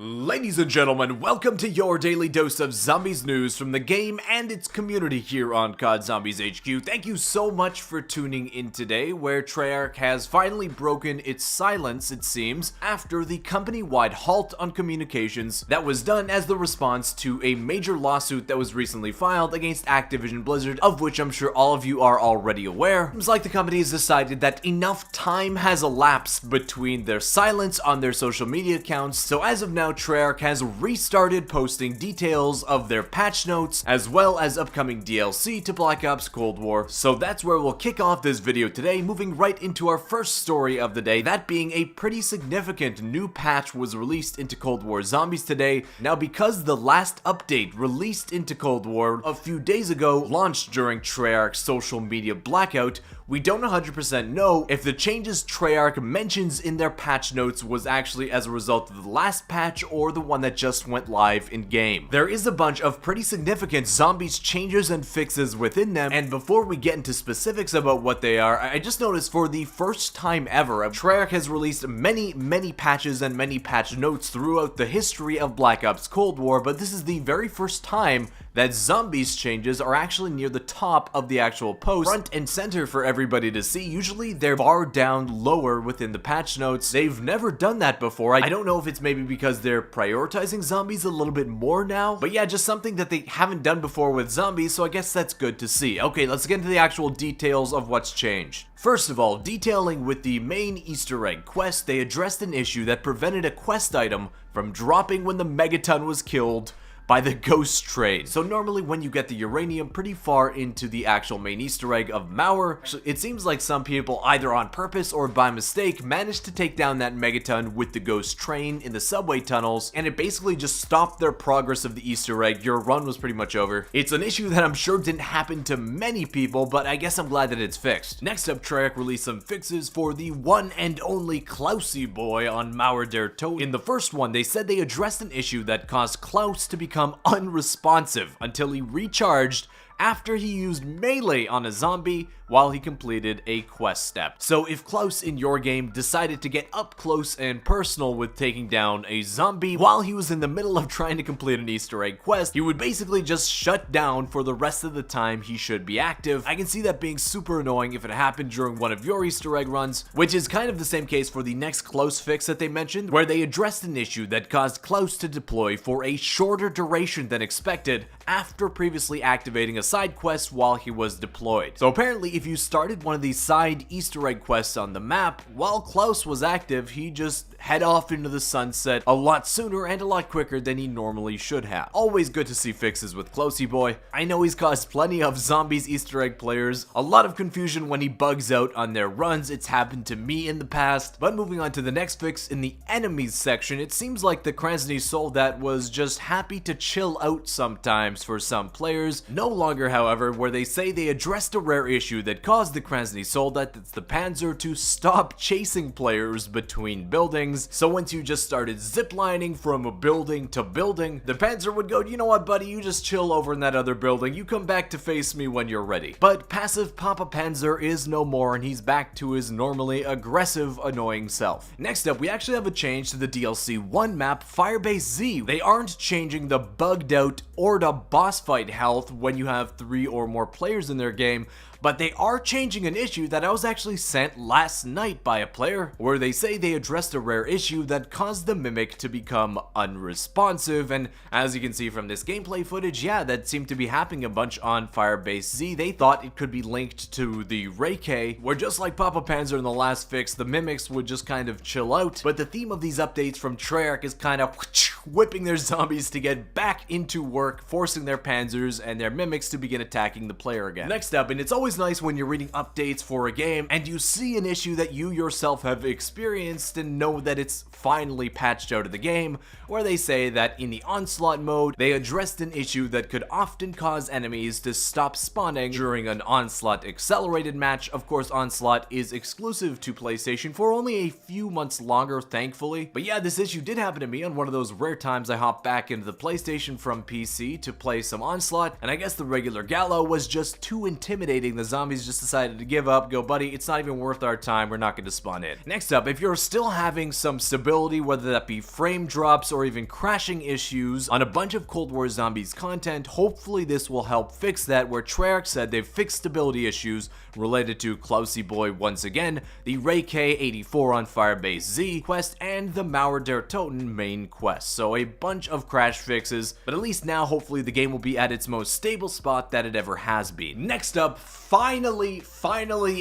Ladies and gentlemen, welcome to your daily dose of zombies news from the game and its community here on COD Zombies HQ. Thank you so much for tuning in today, where Treyarch has finally broken its silence, it seems, after the company-wide halt on communications that was done as the response to a major lawsuit that was recently filed against Activision Blizzard, of which I'm sure all of you are already aware. Seems like the company has decided that enough time has elapsed between their silence on their social media accounts, so as of now, Treyarch has restarted posting details of their patch notes as well as upcoming DLC to Black Ops Cold War. So that's where we'll kick off this video today, moving right into our first story of the day, that being a pretty significant new patch was released into Cold War Zombies today. Now, because the last update released into Cold War a few days ago launched during Treyarch's social media blackout, we don't 100% know if the changes Treyarch mentions in their patch notes was actually as a result of the last patch or the one that just went live in-game. There is a bunch of pretty significant zombies changes and fixes within them, and before we get into specifics about what they are, I just noticed for the first time ever, Treyarch has released many patches and many patch notes throughout the history of Black Ops Cold War, but this is the very first time that zombies changes are actually near the top of the actual post, front and center for everybody to see. Usually they're far down lower within the patch notes. They've never done that before. I don't know if it's maybe because they're prioritizing zombies a little bit more now, but yeah, just something that they haven't done before with zombies, so I guess that's good to see. Okay, let's get into the actual details of what's changed. First of all, detailing with the main Easter egg quest, they addressed an issue that prevented a quest item from dropping when the Megaton was killed by the ghost trade. So normally when you get the uranium pretty far into the actual main Easter egg of Mauer, it seems like some people either on purpose or by mistake managed to take down that Megaton with the ghost train in the subway tunnels, and it basically just stopped their progress of the Easter egg. Your run was pretty much over. It's an issue that I'm sure didn't happen to many people, but I guess I'm glad that it's fixed. Next up, Treyarch released some fixes for the one and only Klausy boy on Mauer Der Toten. In the first one, they said they addressed an issue that caused Klaus to become unresponsive until he recharged after he used melee on a zombie while he completed a quest step. So if Klaus in your game decided to get up close and personal with taking down a zombie while he was in the middle of trying to complete an Easter egg quest, he would basically just shut down for the rest of the time he should be active. I can see that being super annoying if it happened during one of your Easter egg runs, which is kind of the same case for the next Klaus fix that they mentioned, where they addressed an issue that caused Klaus to deploy for a shorter duration than expected after previously activating a side quest while he was deployed. So apparently if you started one of these side Easter egg quests on the map while Klaus was active, he just head off into the sunset a lot sooner and a lot quicker than he normally should have. Always good to see fixes with Klausy boy. I know he's caused plenty of zombies Easter egg players a lot of confusion when he bugs out on their runs. It's happened to me in the past. But moving on to the next fix in the enemies section, it seems like the Krasny Soldat was just happy to chill out sometimes for some players. No longer, however, where they say they addressed a rare issue that caused the Krasny Soldat, that's the Panzer, to stop chasing players between buildings. So once you just started ziplining from a building to building, the Panzer would go, you know what buddy, you just chill over in that other building, you come back to face me when you're ready. But passive Papa Panzer is no more, and he's back to his normally aggressive, annoying self. Next up, we actually have a change to the DLC 1 map, Firebase Z. They aren't changing the bugged out or the boss fight health when you have 3 or more players in their game, but they are changing an issue that I was actually sent last night by a player, where they say they addressed a rare issue that caused the Mimic to become unresponsive, and as you can see from this gameplay footage, yeah, that seemed to be happening a bunch on Firebase Z. They thought it could be linked to the Reike, where just like Papa Panzer in the last fix, the Mimics would just kind of chill out, but the theme of these updates from Treyarch is kind of whipping their zombies to get back into work, forcing their Panzers and their Mimics to begin attacking the player again. Next up, and it's always nice when you're reading updates for a game and you see an issue that you yourself have experienced and know that it's finally patched out of the game, where they say that in the Onslaught mode, they addressed an issue that could often cause enemies to stop spawning during an Onslaught accelerated match. Of course, Onslaught is exclusive to PlayStation for only a few months longer, thankfully. But yeah, this issue did happen to me on one of those rare rare times I hop back into the PlayStation from PC to play some Onslaught, and I guess the regular Gallo was just too intimidating. The zombies just decided to give up, go, buddy, it's not even worth our time, we're not going to spawn in. Next up, if you're still having some stability, whether that be frame drops or even crashing issues on a bunch of Cold War Zombies content, hopefully this will help fix that, where Treyarch said they've fixed stability issues related to Klausy Boy once again, the Ray K84 on Firebase Z quest, and the Mauer Der Toten main quest. So a bunch of crash fixes, but at least now hopefully the game will be at its most stable spot that it ever has been. Next up, finally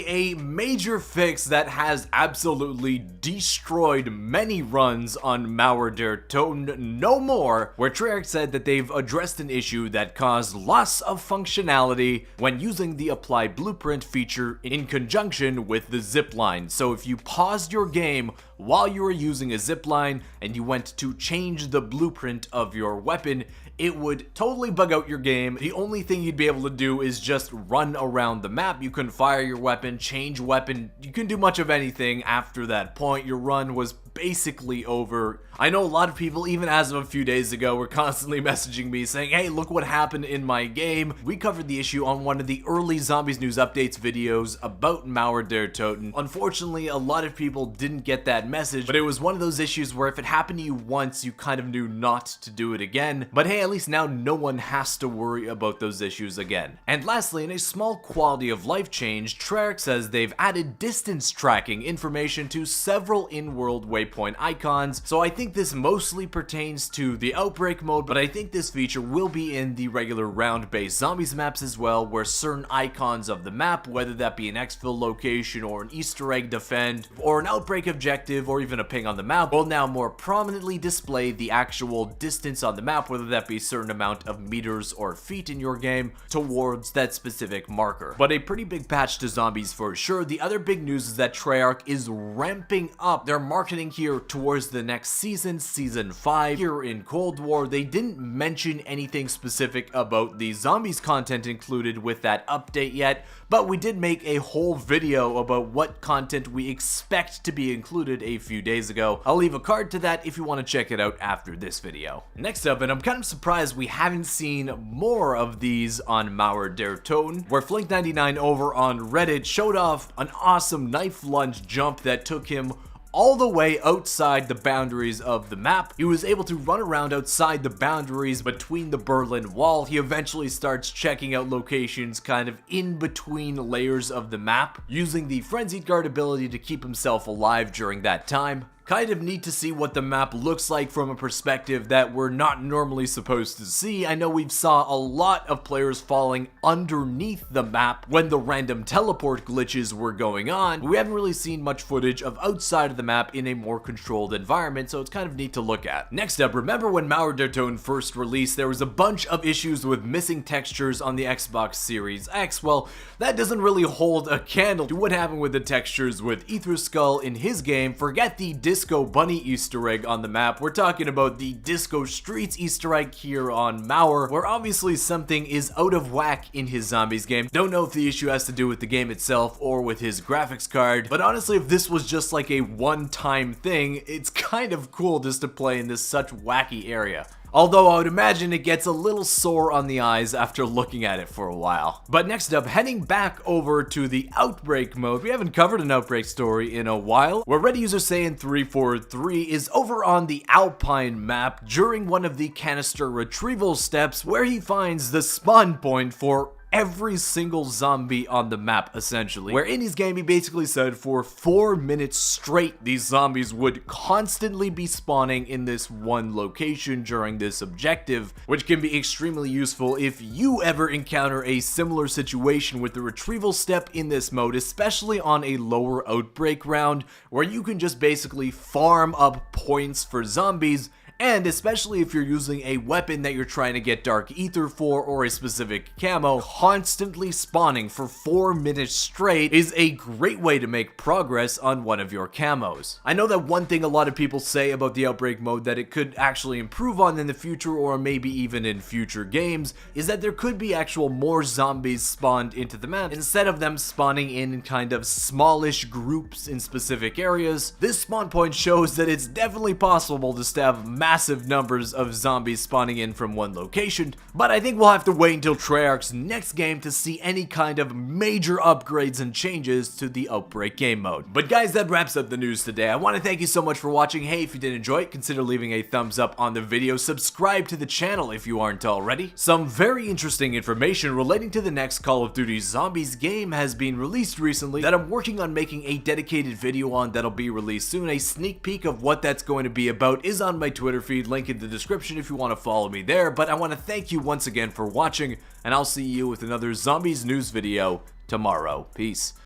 a major fix that has absolutely destroyed many runs on Mauer Der Toten no more, where Treyarch said that they've addressed an issue that caused loss of functionality when using the apply blueprint feature in conjunction with the zipline. So if you paused your game while you were using a zipline and you went to change the blueprint of your weapon, it would totally bug out your game. The only thing you'd be able to do is just run around the map. You couldn't fire your weapon, change weapon, you couldn't do much of anything after that point. Your run was basically over. I know a lot of people, even as of a few days ago, were constantly messaging me saying, hey, look what happened in my game. We covered the issue on one of the early Zombies News Updates videos about Mauer Der Toten. Unfortunately, a lot of people didn't get that message, but it was one of those issues where if it happened to you once, you kind of knew not to do it again. But hey, at least now no one has to worry about those issues again. And lastly, in a small quality of life change, Treyarch says they've added distance tracking information to several in-world waypoint icons. So I think this mostly pertains to the outbreak mode, but I think this feature will be in the regular round-based zombies maps as well, where certain icons of the map, whether that be an exfil location or an Easter egg defend, or an outbreak objective, or even a ping on the map, will now more prominently display the actual distance on the map, whether that be a certain amount of meters or feet in your game, towards that specific marker. But a pretty big patch to zombies for sure. The other big news is that Treyarch is ramping up their marketing here towards the next season, Season 5, here in Cold War. They didn't mention anything specific about the zombies content included with that update yet, but we did make a whole video about what content we expect to be included a few days ago. I'll leave a card to that if you want to check it out after this video. Next up, and I'm kind of surprised we haven't seen more of these on Mauer Der Toten, where Flink99 over on Reddit showed off an awesome knife lunge jump that took him all the way outside the boundaries of the map. He was able to run around outside the boundaries between the Berlin Wall. He eventually starts checking out locations kind of in between layers of the map, using the Frenzied Guard ability to keep himself alive during that time. Kind of neat to see what the map looks like from a perspective that we're not normally supposed to see. I know we've saw a lot of players falling underneath the map when the random teleport glitches were going on, but we haven't really seen much footage of outside of the map in a more controlled environment, so it's kind of neat to look at. Next up, remember when Mauer Der Toten first released, there was a bunch of issues with missing textures on the Xbox Series X. Well, that doesn't really hold a candle to what happened with the textures with Ether Skull in his game. Forget the Disco Bunny Easter egg on the map. We're talking about the Disco Streets Easter egg here on Mauer, where obviously something is out of whack in his zombies game. Don't know if the issue has to do with the game itself or with his graphics card, but honestly, if this was just like a one-time thing, it's kind of cool just to play in this such wacky area. Although I would imagine it gets a little sore on the eyes after looking at it for a while. But next up, heading back over to the Outbreak mode. We haven't covered an Outbreak story in a while, where Reddit user Saiyan343 is over on the Alpine map during one of the canister retrieval steps, where he finds the spawn point for every single zombie on the map, essentially. Where in his game, he basically said for 4 minutes straight, these zombies would constantly be spawning in this one location during this objective, which can be extremely useful if you ever encounter a similar situation with the retrieval step in this mode, especially on a lower outbreak round, where you can just basically farm up points for zombies. And especially if you're using a weapon that you're trying to get Dark Aether for, or a specific camo, constantly spawning for 4 minutes straight is a great way to make progress on one of your camos. I know that one thing a lot of people say about the Outbreak mode that it could actually improve on in the future, or maybe even in future games, is that there could be actual more zombies spawned into the map, instead of them spawning in kind of smallish groups in specific areas. This spawn point shows that it's definitely possible to have massive numbers of zombies spawning in from one location, but I think we'll have to wait until Treyarch's next game to see any kind of major upgrades and changes to the Outbreak game mode. But guys, that wraps up the news today. I want to thank you so much for watching. Hey, if you did enjoy it, consider leaving a thumbs up on the video, subscribe to the channel if you aren't already. Some very interesting information relating to the next Call of Duty Zombies game has been released recently that I'm working on making a dedicated video on that'll be released soon. A sneak peek of what that's going to be about is on my Twitter feed, link in the description if you want to follow me there. But I want to thank you once again for watching, and I'll see you with another Zombies news video tomorrow. Peace.